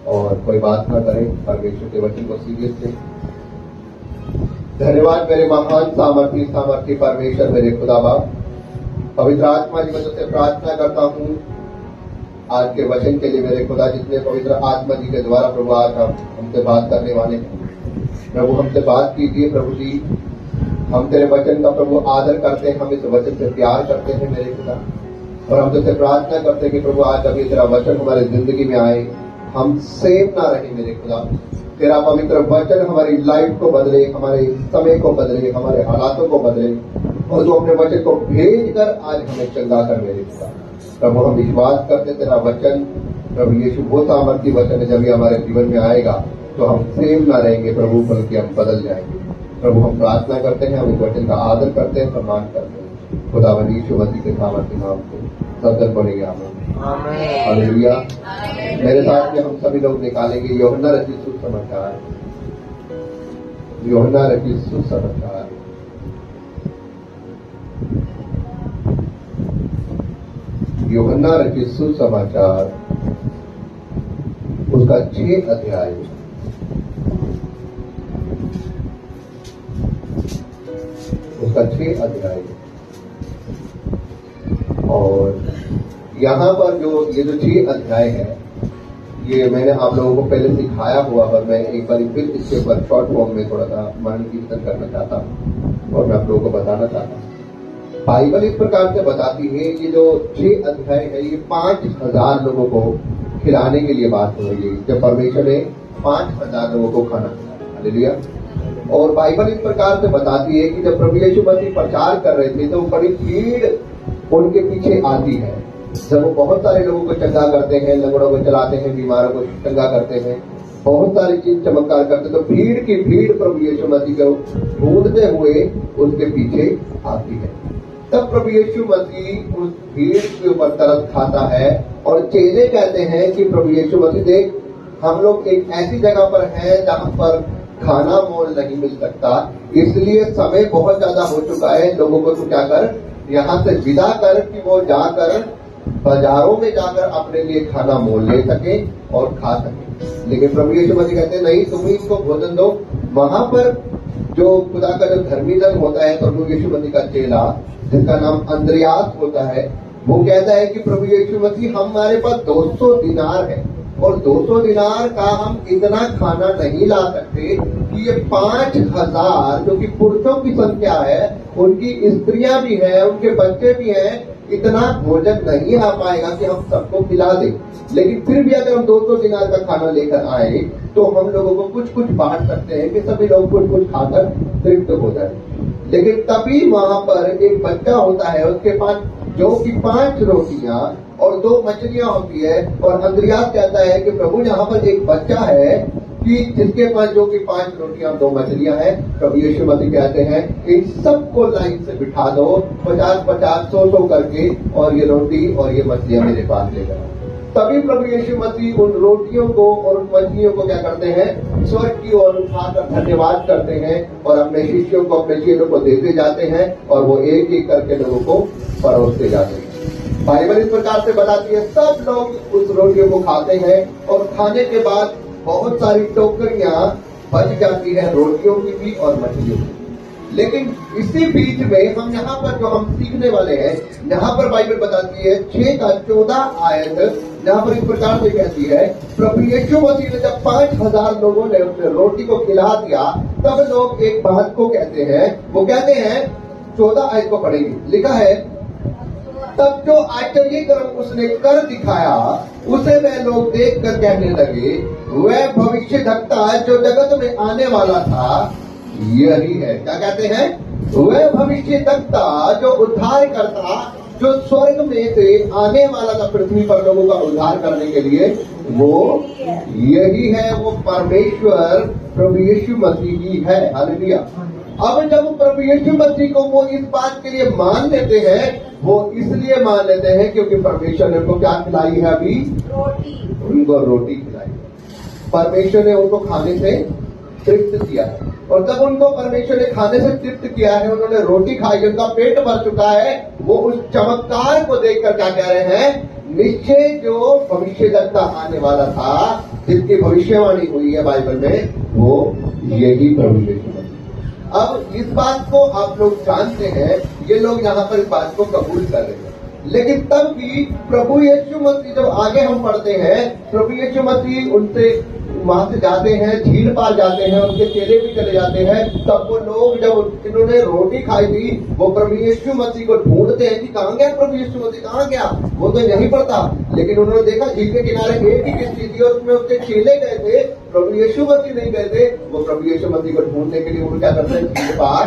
और कोई बात ना करें, परमेश्वर के वचन को सीरियस लें। धन्यवाद मेरे महान सामर्थी परमेश्वर, मेरे खुदा बाप, पवित्र आत्मा जी मैं तुझसे प्रार्थना करता हूँ आज के वचन के लिए। मेरे खुदा, जितने पवित्र आत्मा जी के द्वारा प्रभु आज हमसे बात करने वाले हैं, प्रभु हमसे बात कीजिए। प्रभु जी, हम तेरे वचन का प्रभु आदर करते हैं, हम इस वचन से प्यार करते हैं मेरे खुदा, और हम तुझसे प्रार्थना करते हैं कि प्रभु आज अभी तेरा वचन हमारे जिंदगी में आए, हम सेफ ना रहे मेरे खुदा। तेरा पवित्र वचन हमारी लाइफ को बदले, हमारे समय को बदले, हमारे हालातों को बदले, और जो अपने वचन को भेज कर आज हमें चंगा कर मेरे खुदा। प्रभु हम विश्वास करते तेरा वचन प्रभु यीशु वो सामर्थी वचन है, जब ये हमारे जीवन में आएगा तो हम सेम ना रहेंगे प्रभु, बल्कि हम बदल जाएंगे। प्रभु हम प्रार्थना करते हैं, हम इस वचन का आदर करते हैं, सम्मान करते हैं खुदावंद यीशु मसीह के सामर्थी नाम से सब जन बोलेंगे आमीन। हालेलुया। मेरे साथ में हम सभी लोग निकालेंगे यूहन्ना रचित सुसमाचार, यूहन्ना रचित सुसमाचार, यूहन्ना रचित सुसमाचार उसका 6 अध्याय, उसका 6 अध्याय। और यहाँ पर जो ये जो 6 अध्याय है, ये मैंने आप लोगों को पहले सिखाया हुआ, पर मैं एक बार फिर इसके ऊपर शॉर्ट फॉर्म में थोड़ा सा मन कीर्तन करना चाहता हूँ और मैं आप लोगों को बताना चाहता हूँ। बाइबल इस प्रकार से बताती है, ये जो 6 अध्याय है ये 5000 लोगों को खिलाने के लिए बात हो रही है, जब परमेश्वर ने 5000 लोगों को खाना खिलाया। हालेलुया। और बाइबल इस प्रकार से बताती है कि जब प्रभु यीशु मसीह प्रचार कर रहे थे तो बड़ी भीड़ उनके पीछे आती है। जब वो बहुत सारे लोगों को चंगा करते हैं, लंगड़ों को चलाते हैं, बीमारों को चंगा करते हैं, बहुत सारी चीज चमत्कार करते, तो भीड़ की भीड़ प्रभु यीशु मसीह को ढूंढते हुए उसके पीछे आती है। तब प्रभु यीशु मसीह उस भीड़ के ऊपर तरस खाता है और चेले कहते हैं कि प्रभु यीशु मसीह देख, हम लोग एक ऐसी जगह पर हैं जहां पर खाना मोल नहीं मिल सकता, इसलिए समय बहुत ज्यादा हो चुका है, लोगों को तू क्या कर, यहाँ से विदा कर कि वो जाकर बाजारों में जाकर अपने लिए खाना मोल ले सके और खा सके। लेकिन प्रभु यीशु मसीह कहते हैं नहीं, तुम ही इनको भोजन दो। वहां पर जो खुदा का जो धर्मी जन होता है, प्रभु यीशु मसीह का चेला जिसका नाम अंद्रयास होता है, वो कहता है कि प्रभु यीशु मसीह हमारे पास 200 दिनार है और 200 दिनार का हम इतना खाना नहीं ला सकते कि ये 5000 जो कि पुरुषों की संख्या है, उनकी स्त्रियां भी हैं, उनके बच्चे भी हैं, इतना भोजन नहीं आ पाएगा कि हम सबको खिला दें। लेकिन फिर भी अगर हम 200 दिनार का खाना लेकर आए तो हम लोगों को कुछ कुछ बांट सकते हैं कि सभी लोग कुछ कुछ खाकर तृप्त हो जाए। लेकिन तभी वहां पर एक बच्चा होता है, उसके पास जो कि 5 रोटियां और 2 मछलियां होती है, और अंद्रयास कहता है कि प्रभु यहाँ पर एक बच्चा है कि जिसके पास जो कि 5 रोटियां 2 मछलियां हैं। प्रभु यीशु मसीह कहते हैं इन सबको लाइन से बिठा दो, 50-50, 100-100 करके, और ये रोटी और ये मछलियां मेरे पास लेकर आओ। तभी प्रभु यीशु मसीह उन रोटियों को और उन मछलियों को क्या करते हैं, स्वर्ग की ओर उठाकर धन्यवाद करते हैं और अपने शिष्यों को, अपने चेलों को देते जाते हैं, और वो एक एक करके लोगों को परोसते जाते हैं। बाइबल इस प्रकार से बताती है, सब लोग उस रोटियों को खाते हैं और खाने के बाद बहुत सारी टोकरियां बच जाती है, रोटियों की भी और मछलियों की। लेकिन इसी बीच में हम यहाँ पर जो हम सीखने वाले हैं, यहाँ पर बाइबल बताती है 6:14 आयत, जहाँ पर इस प्रकार से कहती है, प्रभु यीशु मसीह ने जब 5000 लोगों ने उसने रोटी को खिला दिया, तब लोग एक बात को कहते हैं, वो कहते हैं 14 आयत को पढ़ेंगे, लिखा है, तब जो आश्चर्य कर्म उसने कर दिखाया उसे वे लोग देख कर कहने लगे, वह भविष्यद्वक्ता जो जगत में आने वाला था यही है। क्या कहते हैं, वह भविष्यद्वक्ता जो उद्धार करता, जो स्वर्ग में से आने वाला था पृथ्वी पर लोगों का उद्धार करने के लिए, वो यही है, वो परमेश्वर प्रभु यीशु मसीह ही है। हालेलुया। अब जब प्रभु यीशु मसीह को वो इस बात के लिए मान लेते हैं, वो इसलिए मान लेते हैं क्योंकि परमेश्वर ने उनको क्या खिलाई है, अभी उनको रोटी खिलाई। परमेश्वर ने उनको खाने से तृप्त किया है, और जब उनको परमेश्वर ने खाने से तृप्त किया है, उन्होंने रोटी खाई, उनका पेट भर चुका है, वो उस चमत्कार को देखकर क्या कह रहे हैं, निश्चय जो भविष्यद्वक्ता आने वाला था, जिसकी भविष्यवाणी हुई है बाइबल में, वो यही प्रभु यीशु मसीह। अब इस बात को आप लोग जानते हैं, ये लोग यहाँ पर इस बात को कबूल कर रहे हैं, लेकिन तब भी प्रभु यीशु मसीह, जब आगे हम पढ़ते हैं, प्रभु यीशु मसीह उनसे वहां से जाते हैं, झील पार जाते हैं, उनके चेले भी चले जाते हैं, तब वो लोग जब इन्होंने रोटी खाई थी, वो प्रभु यीशु मसीह को ढूंढते हैं कि कहाँ गया प्रभु यीशु मसीह, कहाँ गया, वो तो यहीं पर था। लेकिन उन्होंने देखा झील के किनारे एक ही किश्ती थी और उसमें उसके चेले गए थे, प्रभु यीशु मसीह नहीं गए थे। वो प्रभु यीशु मसीह को ढूंढने के लिए वो क्या करते हैं, झील पार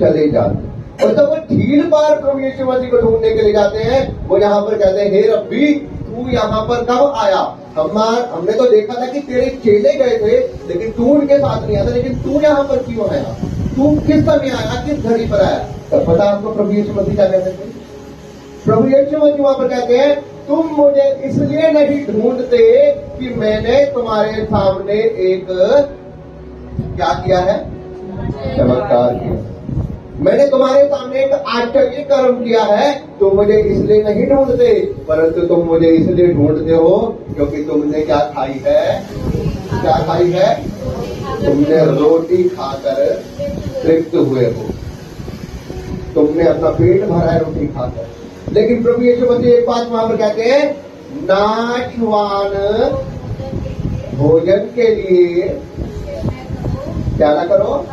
चले जाते। और जब वो झील पार प्रभु यीशु मसीह को ढूंढने के लिए जाते हैं, वो यहाँ पर कहते हैं, हे रब्बी, तू यहाँ पर कब आया? हमने तो देखा था कि तेरे चेले गए थे, लेकिन तू उनके साथ नहीं आया, लेकिन तू यहाँ पर क्यों आया? तू किस समय आया, किस घड़ी पर आया? तब पता आपको प्रभु यीशु मसीह क्या कहते थे? प्रभु यीशु मसीह वहां पर कहते हैं, तुम मुझे इसलिए नहीं ढूंढते कि मैंने तुम्हारे सामने एक क्या किया है, चमत्कार किया, मैंने तुम्हारे सामने एक आश्चर्य कर्म किया है। तुम मुझे इसलिए नहीं ढूंढते, परंतु तुम मुझे इसलिए ढूंढते हो क्योंकि तुमने क्या खाई है, क्या खाई है? तुमने रोटी खाकर तृप्त हुए हो, तुमने अपना पेट भरा है रोटी खाकर। लेकिन प्रभु यीशु मसीह एक बात वहां पर कहते हैं, नाशवान भोजन के लिए क्या ना करो,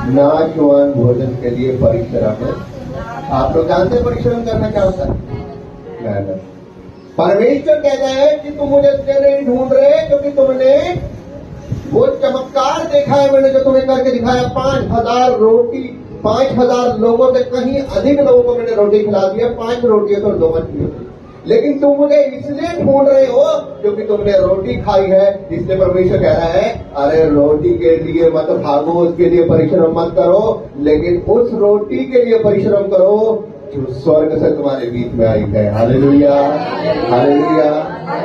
नाशवान भोजन के लिए परिश्रम। आप लोग जानते हैं परिश्रम करना क्या होता है? परमेश्वर कहता है कि तुम मुझे इसलिए नहीं ढूंढ रहे क्योंकि तुमने वो चमत्कार देखा है मैंने, जो तुम्हें करके दिखाया। 5,000 रोटी, 5,000 लोगों से कहीं अधिक लोगों को मैंने रोटी खिला दिया, 5 रोटियां तो 2 मछलियों थी। लेकिन तुम मुझे इसलिए ढूंढ रहे हो क्योंकि तुमने रोटी खाई है। इसलिए परमेश्वर कह रहा है, अरे रोटी के लिए मत भागो, उसके लिए परिश्रम मत करो, लेकिन उस रोटी के लिए परिश्रम करो जो स्वर्ग से तुम्हारे बीच में आई है। Hallelujah, hallelujah.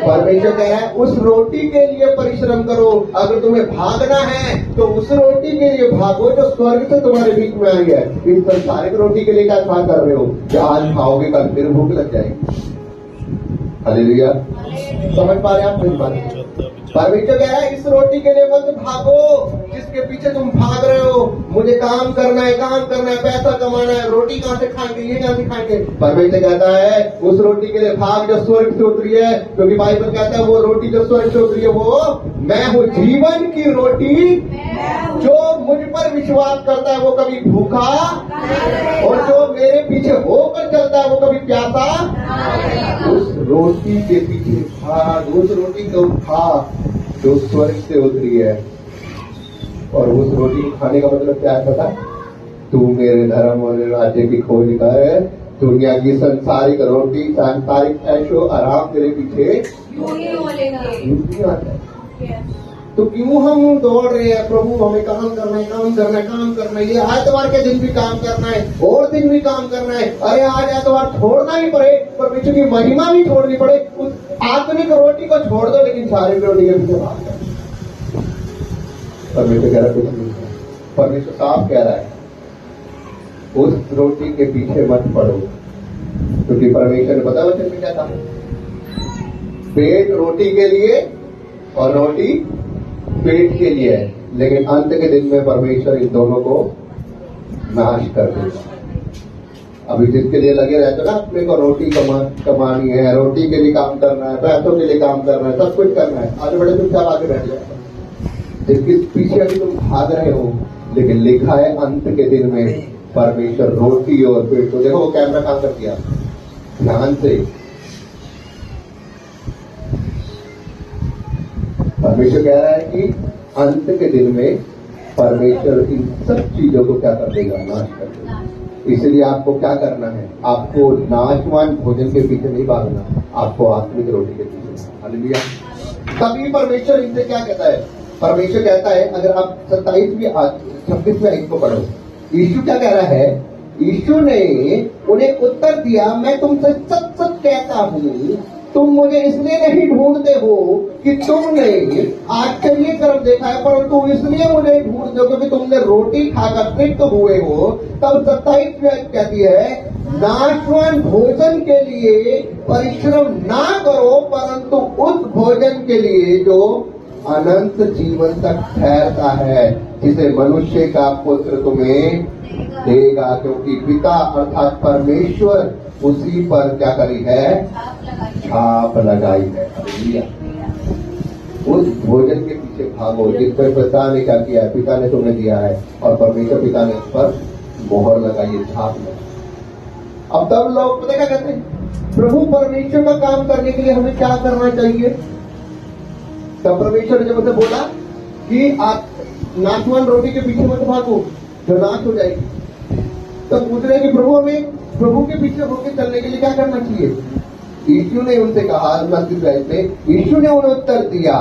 परमेश्वर कह रहा है, उस रोटी के लिए परिश्रम करो। अगर तुम्हें भागना है तो उस रोटी के लिए भागो जो स्वर्ग से तुम्हारे बीच में आई है। इस संसारिक रोटी के लिए क्या कर रहे हो? कि आज खाओगे कल फिर भूख लग जाएगी। हालेलुया, समझ पा रहे हैं आप मेरी बात? परमेश्वर कह रहा है, इस रोटी के लिए मत भागो जिसके पीछे तुम भाग रहे हो। मुझे काम करना है, काम करना है, पैसा कमाना है, रोटी कहाँ से खाएंगे, ये कहाँ से खाएंगे? परमेश्वर कहता है, उस रोटी के लिए भाग जो स्वर्ग से उतरी है, क्योंकि बाइबल कहता है वो रोटी जो स्वर्ग से उतरी है वो मैं हूँ, जीवन की रोटी। जो मुझ पर विश्वास करता है वो कभी भूखा, और जो मेरे पीछे होकर चलता है वो कभी प्यासा। उस रोटी के पीछे भाग, उस रोटी को खा जो स्वर्ग से उतरी है। और उस रोटी को खाने का मतलब क्या है पता? तू मेरे धर्म और राज्य की खोज कर, दुनिया की संसारिक रोटी, सांसारिक ऐशो आराम तेरे पीछे नहीं आता है। तो क्यों हम दौड़ रहे हैं? प्रभु हमें काम करना है, काम करना है, काम करना है। ये आतवार के दिन भी काम करना है, और दिन भी काम करना है। अरे आज आतवार छोड़ना ही पड़े, परमेश्वर की महिमा भी छोड़नी पड़े। उस आत्मिक रोटी को छोड़ दो, लेकिन शारीरिक रोटी के पीछे भाग जाओ। परमेश्वर कह रहा कुछ नहीं है। परमेश्वर साफ कह रहा है, उस रोटी के पीछे मत पड़ो, क्योंकि परमेश्वर ने पता वचन में क्या था? पेट रोटी के लिए और रोटी पेट के लिए है, लेकिन अंत के दिन में परमेश्वर इन दोनों को नाश कर देगा। अभी जिसके लिए लगे रहते ना, अपने को रोटी कमानी है, रोटी के लिए काम करना है, पैसों के लिए काम करना है, सब कुछ करना है, आगे बढ़े चुपचाप आगे बैठ जाए। जिसके पीछे अभी तुम भाग रहे हो, लेकिन लिखा है अंत के दिन में परमेश्वर रोटी और पेट को। देखो वो कैमरा काम कर दिया ध्यान से। परमेश्वर कह रहा है कि अंत के दिन में परमेश्वर इन सब चीजों को क्या कर देगा? नाश कर देगा। इसलिए आपको क्या करना है? आपको नाशवान भोजन के पीछे नहीं भागना, आपको आत्मिक रोटी के पीछे। हालेलुया। तभी परमेश्वर इनसे क्या कहता है? परमेश्वर कहता है, अगर आप 27वीं 26वें आयत को पढ़ो, यीशु क्या कह रहा है? यीशु ने उन्हें उत्तर दिया, मैं तुमसे सच सच कहता हूँ, तुम मुझे इसलिए नहीं ढूंढते हो कि तुमने आज का ये कर्म देखा है, परंतु इसलिए मुझे ढूंढते हो क्योंकि तुमने रोटी खाकर तृप्त हुए हो। तब 27 कहती है, नाशवान भोजन के लिए परिश्रम ना करो, परंतु उस भोजन के लिए जो अनंत जीवन तक ठहरता है, जिसे मनुष्य का पुत्र तुम्हें देगा, क्योंकि पिता अर्थात परमेश्वर उसी पर क्या करी है, छाप लगाई है। उस भोजन के पीछे भागो जिसमें पिता ने क्या किया है, पिता ने तुम्हें दिया है, और परमेश्वर पिता ने उस पर मोहर लगाई है, छाप लगाई। अब तब लोग पता क्या कहते हैं, प्रभु परमेश्वर का काम करने के लिए हमें क्या करना चाहिए? तब परमेश्वर ने जब उसे बोला कि आप नाशवान रोटी के पीछे मत भागो जो नाश हो जाएगी, तब पूछ रहे कि प्रभु हमें प्रभु के पीछे होकर चलने के लिए क्या करना चाहिए? यीशु ने उनसे कहा, यीशु ने उन्हें उत्तर दिया,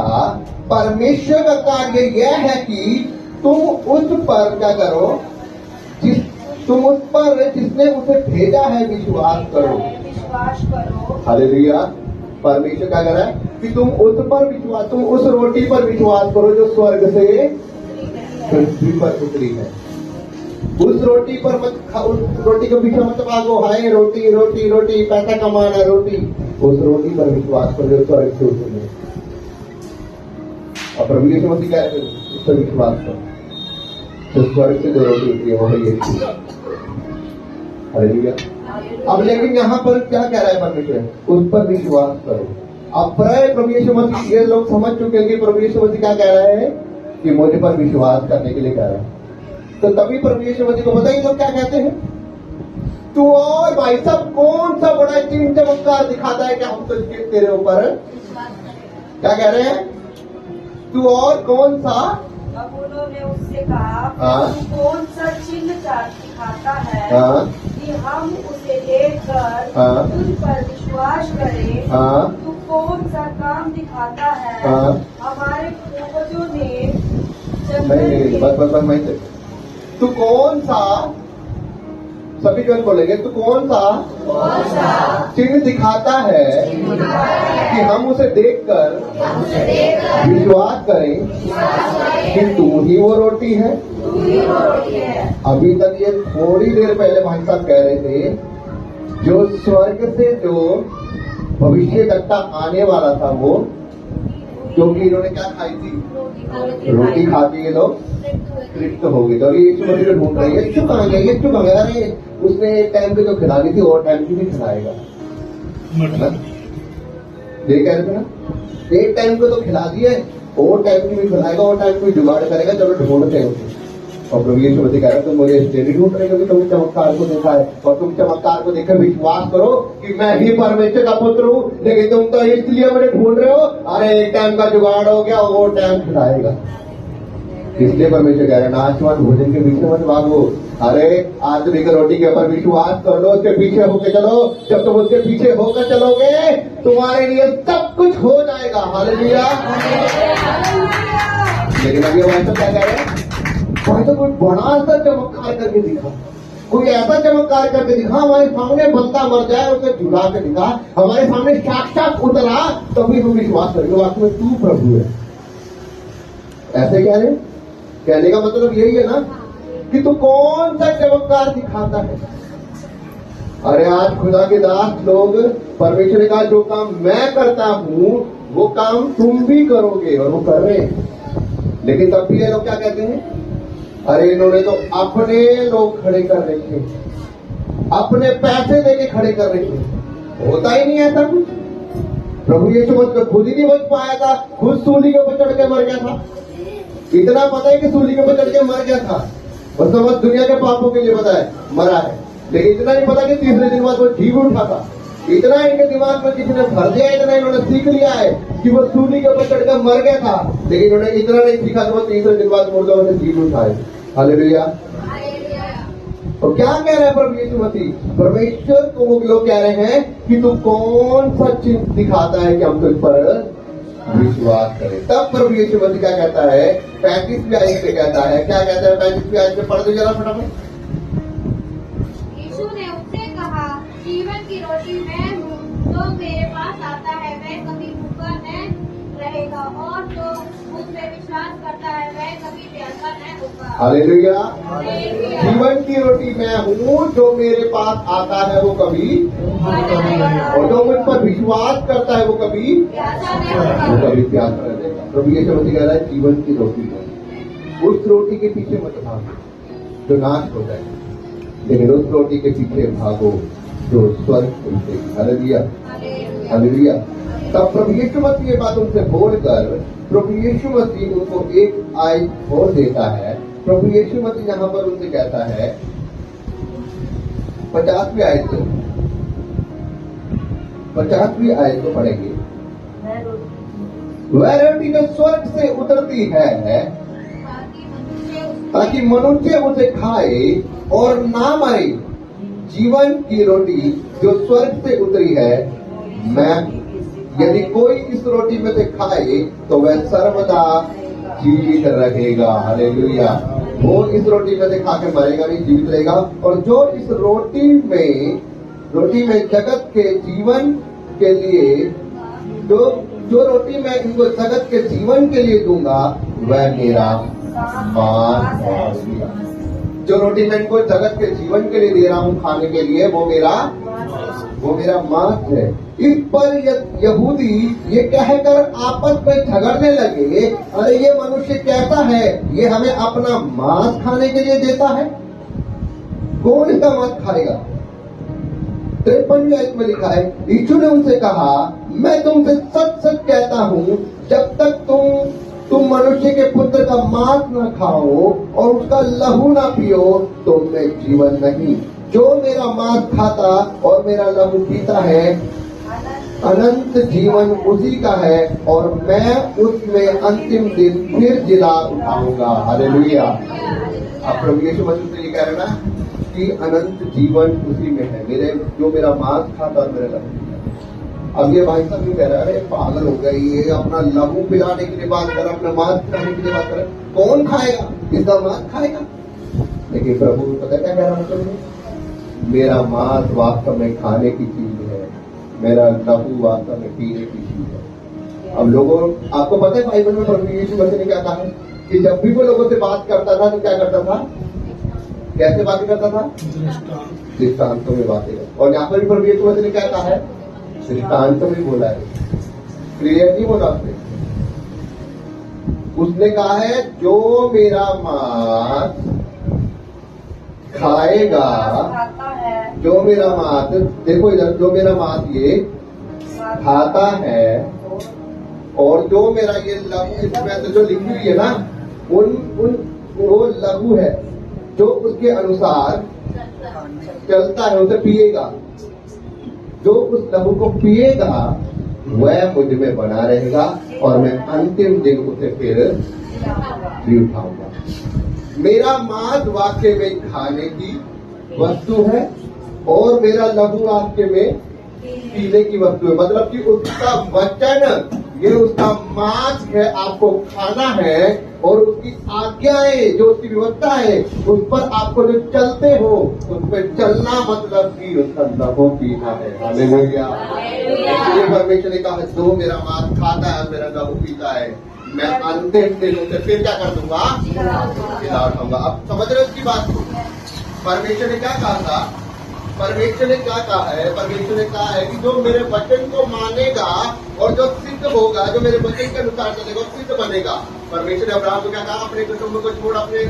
परमेश्वर का कार्य यह है कि तुम उस पर क्या करो, तुम उस पर जिसने उसे भेजा है विश्वास करो। हालेलुया। परमेश्वर क्या कर रहा है कि तुम उस पर विश्वास, तुम उस रोटी पर विश्वास करो जो स्वर्ग से पृथ्वी पर उतरी है। उस रोटी पर मत, उस रोटी के पीछे मत भागो, हाय रोटी रोटी रोटी, पैसा कमाना रोटी। उस रोटी पर विश्वास करो जो स्वर्ग से उतरी है। और प्रभु यीशु मसीह क्या है, उस पर विश्वास करो तो स्वर्ग से जो रोटी उतरी है वो है यीशु। हालेलुया। अब लेकिन यहाँ पर क्या कह रहा है परमेश्वर, उस पर विश्वास करो। अब प्रभु यीशु मसीह, ये लोग समझ चुके हैं कि प्रभु यीशु मसीह क्या कह रहे हैं कि मुझे पर विश्वास करने के लिए कह रहा है। तो तभी प्रभु यीशु मसीह को पता ही लोग क्या कहते हैं, तू और भाई साहब कौन सा बड़ा चिन्ह चमत्कार दिखाता है कि हम तो तेरे ऊपर क्या कह रहे हैं, तू और कौन सा? अब उन्होंने उससे कहा, तू कौन सा चिन्ह दिखाता है कि हम उसे देखकर तुझ पर विश्वास करें? तू कौन सा काम दिखाता है? हमारे पूर्वजों ने बस तू कौन सा, सभी जन बोलेंगे, तू कौन सा चिन्ह दिखाता है कि हम उसे देखकर विश्वास करें कि तू ही वो रोटी है। अभी तक ये थोड़ी देर पहले भाई साहब कह रहे थे, जो स्वर्ग से जो भविष्य तकता आने वाला था वो, क्योंकि इन्होंने क्या खाई थी, रोटी खाती ये लोग तृप्त हो गई। तो यीशु मसीह को ढूंढ रही है, यीशु कहाँ गया, यीशु कहाँ गया? अरे उसने एक टाइम पे जो खिलानी थी और टाइम की भी खिलाएगा, ये कह रहे थे ना, एक टाइम को तो खिला दिया और टाइम की भी खिलाएगा और टाइम की जुगाड़ करेगा। चलो ढूंढते हैं उसे। और प्रभु यीशु मसीह कह रहे तुम मुझे इसलिए ढूंढ रहे क्योंकि तुमने चमत्कार को देखा है, और तुम चमत्कार को देखकर विश्वास करो कि मैं ही परमेश्वर का पुत्र हूँ। लेकिन तुम तो इसलिए मुझे ढूंढ रहे हो, अरे एक टाइम का जुगाड़ हो गया वो टाइम खिलाएगा। इसलिए परमेश्वर कह रहे नाशवान भोजन के पीछे मत भागो, अरे आदमी की रोटी के ऊपर विश्वास कर लो, उसके पीछे होके चलो। जब तुम उसके पीछे होकर चलोगे तुम्हारे लिए सब कुछ हो जाएगा। हालेलुया। लेकिन अभी भाई साहब क्या कह रहे हैं, भाई तो कोई बड़ा सा चमत्कार करके दिखा, कोई ऐसा चमत्कार करके दिखा, हमारे सामने बंदा मर जाए उसे झुला के दिखा, हमारे सामने साक्षात उतरा, तभी हम विश्वास करेंगे वास्तव में तू प्रभु है। ऐसे कह रहे, कहने का मतलब यही है ना कि तू कौन सा चमत्कार दिखाता है। अरे आज खुदा के दास लोग, परमेश्वर ने कहा जो काम मैं करता हूं वो काम तुम भी करोगे, और वो कर रहे हैं। लेकिन तब भी ये लोग क्या कहते हैं, अरे इन्होंने तो अपने लोग खड़े कर रखे, अपने पैसे देके खड़े कर रखे। होता ही नहीं ऐसा कुछ। प्रभु यीशु मसीह खुद ही नहीं बच पाया था, खुद सूली के ऊपर चढ़ के मर गया था। इतना पता है कि सूली के ऊपर चढ़ के मर गया था, और समझ दुनिया के पापों के लिए पता है मरा है। लेकिन इतना नहीं पता कि तीसरे दिन बाद वो जी उठा था। इतना इनके दिमाग में किसी ने भर दिया, इतना इन्होंने सीख लिया है कि वो सूली के ऊपर चढ़कर मर गया था, लेकिन इन्होंने इतना नहीं सीखा कि वो तीसरे दिन बाद मुर्दों से जी उठाए। हालेलुया। और क्या कह रहे हैं प्रभु यीशु मसीह, परमेश्वर को वो लोग कह रहे हैं कि तू कौन सा चिन्ह दिखाता है कि हम तुझ पर विश्वास करें। तब प्रभु यीशु मसीह क्या कहता है, 35वीं आयत पे कहता है, क्या कहता है 35वीं आयत पे पढ़ दो जरा फटाफट। यीशु ने उससे कहा, जीवन की रोटी मैं हूँ, जो मेरे पास आता है हालेलुया। जीवन की रोटी मैं हूँ, जो मेरे पास आता है वो कभी, और जो मुझ पर विश्वास करता है वो कभी प्यास न रहेगा। प्रभु यीशु मसीह कह रहा है जीवन की रोटी है। उस रोटी के पीछे मत भागो जो नाश हो जाए, लेकिन उस रोटी के पीछे भागो जो स्वर्ग से उठेगी। Hallelujah, hallelujah. तब प्रभु यीशु मसीह ये बात उनसे बोलकर प्रभु यीशु मसीह उनको एक आयत और देता है। प्रभु यीशु मसीह यहाँ पर उनसे कहता है 50वीं आयत को पढ़ेंगे। वह रोटी जो स्वर्ग से उतरती है ताकि मनुष्य उसे खाए और ना मरे। जीवन की रोटी जो स्वर्ग से उतरी है मैं, यदि कोई इस रोटी में से खाए तो वह सर्वदा जीवित रहेगा। हालेलुया। वो इस रोटी में से खाकर मरेगा नहीं, जीवित रहेगा। और जो इस रोटी में जगत के जीवन के लिए जो रोटी मैं इनको जगत के जीवन के लिए दूंगा वह मेरा मांस है। जो रोटी मैं इनको जगत के जीवन के लिए दे रहा हूँ खाने के लिए वो मेरा मांस है। इस पर यहूदी ये कहकर आपस में झगड़ने लगे, अरे ये मनुष्य कैसा है, ये हमें अपना मांस खाने के लिए देता है, कौन इसका मांस खाएगा। 53वीं आयत में लिखा है, यीशु ने उनसे कहा मैं तुमसे सच सच कहता हूँ, जब तक तुम मनुष्य के पुत्र का मांस न खाओ और उसका लहू न पियो तो में जीवन नहीं। जो मेरा मांस खाता और मेरा लहू पीता है अनंत जीवन उसी का है, और मैं उसमें अंतिम दिन फिर जिला उठाऊंगा। हालेलुया। अब प्रभु यीशु मसीह से ये कह रहे ना कि अनंत जीवन उसी में है, जो मेरा मांस खाता और मेरा लहू पीता। अब ये भाई साहब कह रहा है अरे पागल हो गई, ये अपना लहू पिलाने के लिए बात कर, अपना मांस पिलाने के लिए बात कर, कौन खाएगा इसका मांस खाएगा। लेकिन प्रभु पता क्या कह रहा मतलब, मेरा मांस वास्तव में खाने की चीज है, मेरा लहू वास्तव में पीने की चीज है। अब लोगों, आपको पता है बाइबल में प्रभु यीशु मसीह ने क्या कहा है कि जब भी वो लोगों से बात करता था तो क्या करता था, कैसे बातें करता था, दृष्टांतों में बातें। और यहाँ पर भी प्रभु यीशु मसीह ने क्या कहा है, दृष्टांतों में बोला है, क्लियर नहीं बोला उसने कहा है जो मेरा मांस खाएगा, जो मेरा मांस, देखो इधर, जो मेरा मांस ये खाता है और जो मेरा ये लहू, इसमें तो जो लिखी हुई है ना वो लहू है, जो उसके अनुसार चलता है उसे पिएगा। जो उस लहू को पिएगा वह मुझ में बना रहेगा और मैं अंतिम दिन उसे फिर जी उठाऊंगा। मेरा मांस वाक्य में खाने की वस्तु है और मेरा लहू वाक्य में पीने की वस्तु है। मतलब कि उसका वचन, ये उसका मांस है, आपको खाना है, और उसकी आज्ञाएं, जो उसकी व्यवस्था है, उस पर आपको जो चलते हो उस पर चलना, मतलब कि उसका लहू पीना है। हालेलुया। इसलिए परमेश्वर ने कहा जो मेरा मांस खाता है मेरा लहू पीता है मैं अंतिम दिन उसे फिर क्या कर दूंगा, जिला उठाऊंगा। अब समझ रहे हो उसकी बात को। परमेश्वर ने क्या कहा था, परमेश्वर ने क्या कहा है, परमेश्वर ने कहा है कि जो मेरे वचन को मानेगा और जो सिद्ध होगा, जो मेरे वचन के अनुसार चलेगा सिद्ध बनेगा। परमेश्वर ने अब्राहम को क्या कहा, अपने कुटुंब को छोड़, अपने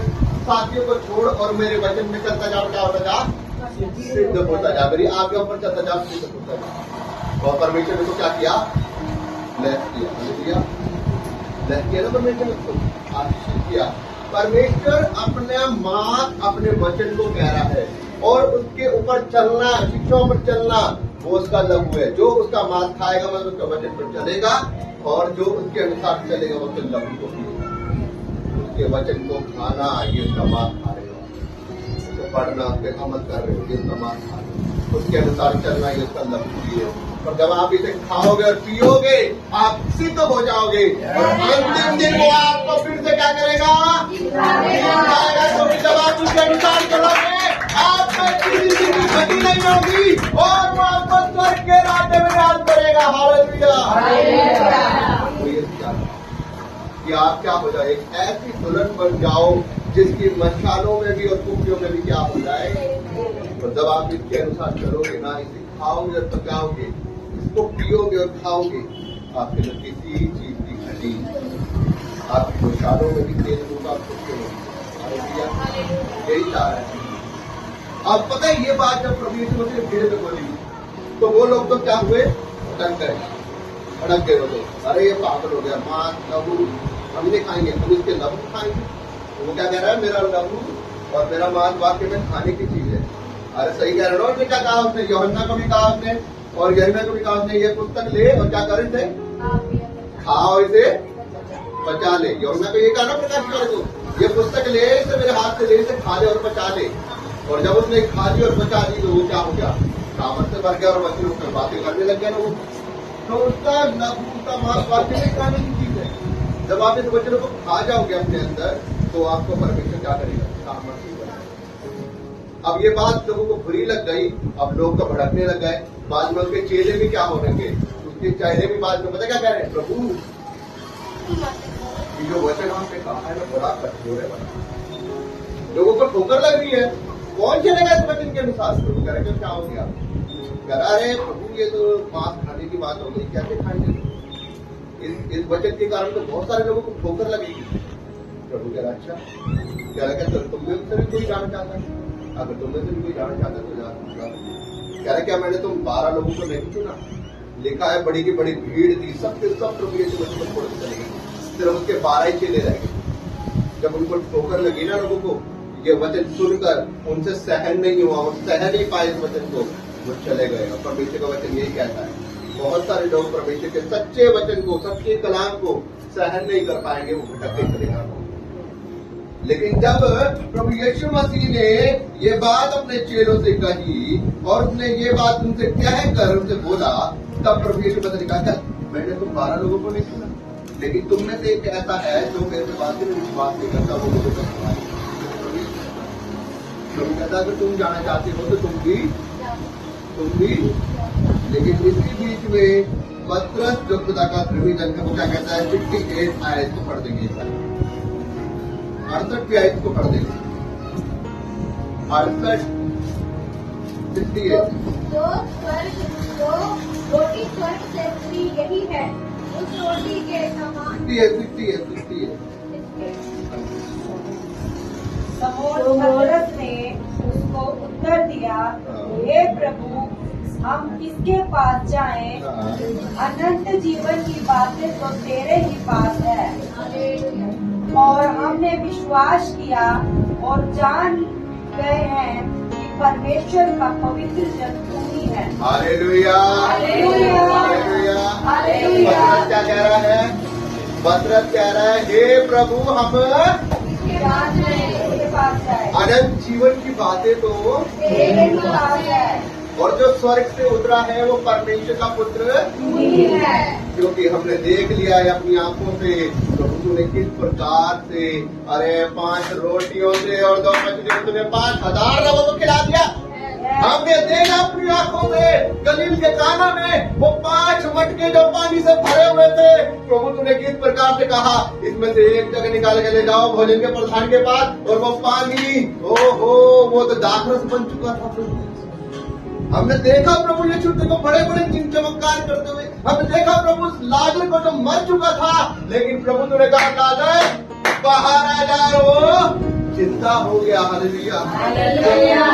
साथियों को छोड़ और मेरे वचन में चलता जाओ, क्या होता जा, सिद्ध होता जा, मेरी आज्ञा पर चलता जा, सिद्ध होता जा। और परमेश्वर ने तो क्या किया, ब्लेस किया ना, परमेश्वर ने उसको आशीष किया। परमेश्वर अपना मांस, अपने वचन को कह रहा है और उसके ऊपर चलना, शिक्षाओं पर चलना, वो उसका लहू है। जो उसका मांस खाएगा मतलब उसका वचन पर चलेगा, और जो उसके अनुसार चलेगा वो उसके लहू को पिएगा। उसके वचन को खाना, ये उसका मांस खा रहे हो, उसको पढ़ना, उस पर अमल कर रहे हो, ये उसका मांस खा रहे हो, उसके अनुसार चलना, ये उसका लहू पिए। और जब आप इसे खाओगे और पियोगे आप सिद्ध हो जाओगे, और अंतिम दिन वो आपको फिर से क्या करेगा, क्योंकि जब आप उसके अनुसार चलोगे आप गति नहीं होगी और वो आपको स्वर्ग के राज्य में राज करेगा। हालेलुया। कि आप क्या हो जाए, एक ऐसी दुल्हन बन जाओ जिसकी मशालों में भी और कुफियों में भी क्या हो जाए। तो जब आप इसके अनुसार करोगे ना, इसे खाओगे और पकाओगे, इसको पियोगे और खाओगे, आपके लिए किसी चीज की घटी, आपकी मशालों में भी तेल होगा, कुफियों में भी। यही चाह रहे हैं। अब पता है ये बात जब प्रभु यीशु मसीह भीड़ में बोली तो वो लोग तो क्या हुए, अड़क गए वो लोग। अरे ये पागल हो गया, मांस लहू हम नहीं खाएंगे, हम इसके लहू खाएंगे। वो क्या कह रहा है, मेरा लहू और मेरा मांस वाक्य में खाने की चीज है। अरे सही कह रहे हो। उसने क्या कहा, उसने यूहन्ना को भी कहा उसने और यरीमिया को भी कहा उसने, ये पुस्तक ले और क्या करे थे, खाओ इसे पचा ले। यूहन्ना को ये कहा ना प्रकाश करे तो, ये पुस्तक ले, इसे मेरे हाथ से ले, इसे खा ले और पचा ले। और जब उसने खा ली और पचा ली तो वो क्या हो गया, सामर्थ से भर गया और वचन उसमें बातें करने लग गया ना वो। तो उसका लहू का मांस वाक्य में खाने की चीज है। जब आप इस वचनों को खा जाओगे अपने अंदर तो आपको परमेश्वर क्या करेगा, सामर्थ्य बनेगा। अब ये बात लोगों को बुरी लग गई, अब लोग तो भड़कने लग गए। बाद में उसके चेले भी क्या हो रहे, उसके चेहरे भी बाद में पता क्या कह रहे हैं, प्रभु ये जो वचन हमने कहा है ना बड़ा कठोर है। लोगों को ठोकर लग रही है, कौन चलेगा इस वचन के अनुसार। प्रभु कह रहे क्या हो गया, कह रहे प्रभु ये तो मांस खाने की बात हो गई, कैसे खाएंगे। इस वचन के कारण तो बहुत सारे लोगों को ठोकर लगेगी। प्रभु कह रहा अच्छा, कह रहा क्या तुम में से भी कोई जाना चाहता है, अगर तुम में से भी कोई जाना चाहता है तो जा। कह रहा क्या मैंने तुम 12 लोगों को नहीं चुना, लिखा है बड़ी की बड़ी भीड़ थी, सबके सब प्रभु यीशु मसीह को छोड़ के चले गए, सिर्फ उसके 12 ही चेले रह गए। जब उनको ठोकर लगी ना लोगों को, ये वचन सुनकर उनसे सहन नहीं हुआ, वो सह नहीं पाए इस वचन को, वो चले गए। और परमेश्वर का वचन यही कहता है, बहुत सारे लोग परमेश्वर के सच्चे वचन को, सच्चे कलाम को सहन नहीं कर पाएंगे, वो भटकते चले जाएंगे। लेकिन जब प्रभु यीशु मसीह ने ये बात अपने चेलों से कही और उसने ये बात उनसे कहकर उनसे बोला, तब प्रभु यीशु मसीह ने कहा मैंने तुम 12 लोगों को नहीं सुना, लेकिन तुम में से एक ऐसा है जो मेरे बात में विश्वास नहीं करता, वो मुझे प्रभु कहता अगर तुम जाना चाहते हो तो तुम भी। लेकिन इसी बीच में पत्रस जो खुदा का प्रेमी जन का क्या कहता है, 68 आयत को पढ़ देंगे, 68 आयत को पढ़ देंगे, 68 जो रोटी स्वर्ग से उतरी यही है, उस रोटी के समान 60 है। पतरस ने उसको उत्तर दिया, हे प्रभु हम किसके पास जाएं? अनंत जीवन की बातें तो तेरे ही पास है, और हमने विश्वास किया और जान गए हैं कि परमेश्वर का पवित्र जन तू ही है। Hallelujah, hallelujah, hallelujah. पतरस क्या कह रहा है, पतरस कह रहा है हे प्रभु हम किसके पास जाए, अनंत जीवन की बातें तो तेरे ही पास है, और जो स्वर्ग से उतरा है वो परमेश्वर का पुत्र तू ही है। क्योंकि हमने देख लिया है अपनी आंखों से प्रभु तूने किस प्रकार से, अरे 5 रोटियों से और 2 मछलियों से 5,000 लोगों को खिला दिया। हमने देखा अपनी आंखों से गलील के काना में वो 5 मटके जो पानी से भरे हुए थे, प्रभु तूने किस प्रकार से कहा इसमें से एक जगह निकाल के ले जाओ भोजन के प्रधान के पास, और वो पानी ओहो वो तो दाखरस बन चुका था। हमने देखा प्रभु यीशु को बड़े बड़े चिन्ह चमत्कार करते हुए, हमने देखा प्रभु लाजर को जो मर चुका था, लेकिन प्रभु तूने कहा लाजर बाहर आ जाओ, चिंता हो गया। Hallelujah, hallelujah.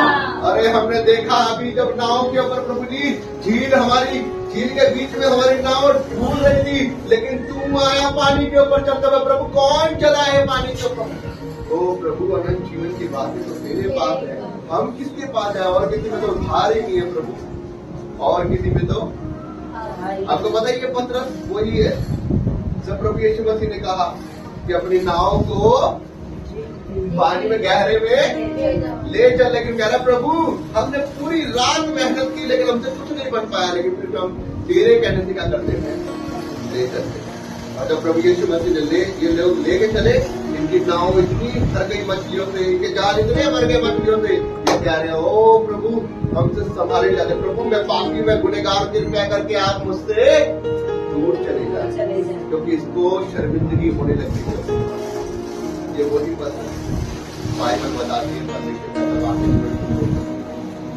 अरे हमने देखा अभी जब नाव के ऊपर प्रभु जी झील के बीच में हमारी नाव डूब रही थी, लेकिन तू आया पानी के ऊपर चलते हुए। प्रभु कौन चला है पानी के ऊपर? ओ प्रभु अनंत जीवन की बातें तो तेरे पास है, हम किसके पास है? और किसी में तो उधार ही नहीं है प्रभु, और किसी में तो आपको पता ही है पतरस वही है जब प्रभु यीशु मसीह ने कहा कि अपनी नाव को पानी में गहरे में ले चल, लेकिन कह रहा प्रभु हमने पूरी रात मेहनत की लेकिन हमसे कुछ नहीं बन पाया, लेकिन फिर हम तेरे कहने से क्या करते हैं, ले चलते। और जब प्रभु यीशु मसीह ने ये लोग लेके चले, इनकी नाव इतनी भर गई मछलियों से, इनके जाल इतने भर गए मछलियों से, ये कह रहे हैं ओ प्रभु हमसे संभाले जाते। प्रभु मैं पापी मैं गुनहगार, कृपया करके आप मुझसे दूर चले जाए, क्योंकि इसको शर्मिंदगी होने लगी। ये वही बात है बाइबल बताती है परमेश्वर का वाक्य।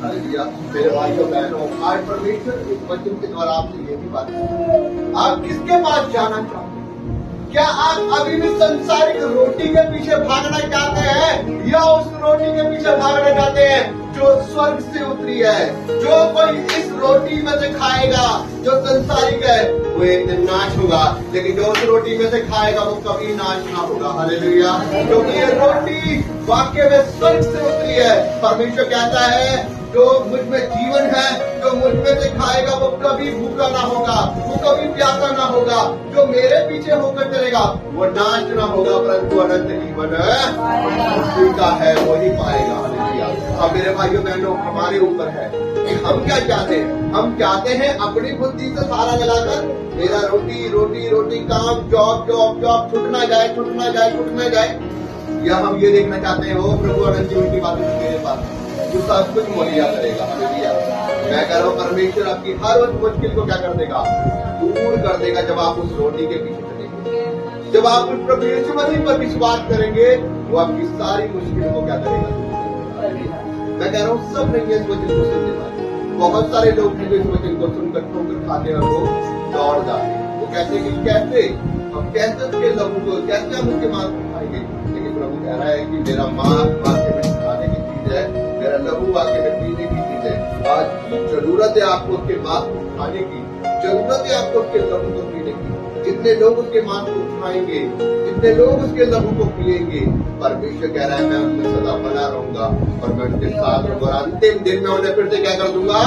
हालेलुया। मेरे भाइयों बहनों, आज परमेश्वर इस वचन के द्वारा आपसे ये भी बात है, आप किसके पास जाना चाहते हैं? क्या आप अभी भी संसारिक रोटी के पीछे भागना चाहते हैं, या उस रोटी के पीछे भागना चाहते हैं जो स्वर्ग से उतरी है? जो कोई इस रोटी में से खाएगा, जो संसारिक है, वो एक दिन नाश होगा, लेकिन जो उस रोटी में से खाएगा वो कभी नाश ना होगा। हालेलुया। क्योंकि ये रोटी वाक्य में स्वर्ग से उतरी है। परमेश्वर कहता है जो मुझ में जीवन है, जो मुझ में से खाएगा वो कभी भूखा ना होगा, वो कभी प्यासा ना होगा। जो मेरे पीछे होकर चलेगा वो नाश ना होगा, परंतु अनंत जीवन का है वही पाएगा। हालेलुया। अब मेरे भाइयों बहनों, हमारे ऊपर है कि हम क्या चाहते हैं। हम चाहते हैं अपनी बुद्धि से सारा लगाकर मेरा रोटी रोटी रोटी काम जॉब जॉब जॉब छूट ना जाए, छूट ना जाए, छूट ना जाए, या हम ये देखना चाहते हैं ओ प्रभु अनंत जीवन की बातें मेरे पास जो सब कुछ मुहैया करेगा। हालेलुया। मैं कह रहा हूँ परमेश्वर आपकी हर उस मुश्किल को क्या कर देगा, दूर कर देगा, जब आप उस रोटी के पीछे चलेंगे, जब आप उस प्रभु यीशु मसीह पर विश्वास करेंगे, वो आपकी सारी मुश्किल को क्या करेगा। मैं कह रहा हूँ सब नहीं है इस वचन को सुनने वाले, बहुत सारे लोग हैं जो इस वचन को सुनकर ठोकर खाते हैं और वो दौड़ जाते हैं। वो कहते हैं कि कैसे हम कैसे उसके लहू को, कैसे हम उसके मांस को खाएंगे। लेकिन प्रभु कह रहा है कि मेरा मांस वाक्य में खाने की चीज है, मेरा लहू वाक्य में पीने की चीज है। आज जरूरत है आपको उसके मांस को खाने की, जरूरत है आपको उसके लहू को पीने की। जितने लोग उसके मांस को खाएंगे, जितने लोग उसके लहू को पिएंगे, परमेश्वर कह रहा है मैं उनमें सदा बना रहूंगा और मैं उनके साथ रहूंगा, और अंतिम दिन में उन्हें फिर से क्या कर दूंगा,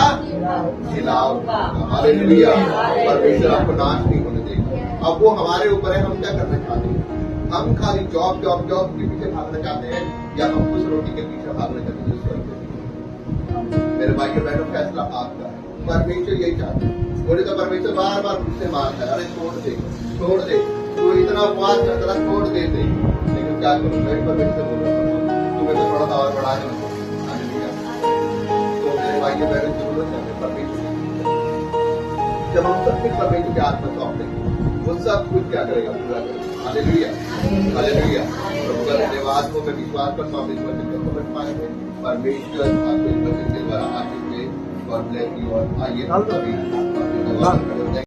खिलाऊंगा। हालेलुया। परमेश्वर आपको नाश नहीं होने देगा। अब वो हमारे ऊपर है, हम क्या करना चाहते हैं। हम खाली जॉब जॉब जॉब के पीछे भागना चाहते हैं, या हम उस रोटी के पीछे भागना चाहते हैं जो स्वर्ग से मिली है। मेरे भाई के बहनों, फैसला आपका है। परमेश्वर यही चाहते हैं। बोले तो परमेश्वर बार बार मुझसे मांगता है, अरे छोड़ दे छोड़ दे, तू इतना उपवास कर रहा, छोड़ दे। लेकिन क्या करूं, मैं परमेश्वर बोल रहा हूं तुम्हें तो थोड़ा सा और बढ़ा दो। तो मेरे भाई के बहनों, जरूरत है परमेश्वर। जब हम सब कुछ परमेश्वर के हाथ में सौंप देंगे, वो सब कुछ क्या करेगा, पूरा करेगा। हालेलुया। हालेलुया। प्रभु का धन्यवाद हो। मैं विश्वास करता हूँ इस वचन को समझ पाएंगे। परमेश्वर आपको इस वचन के द्वारा आशीष दे। God bless you. और आइए हम सभी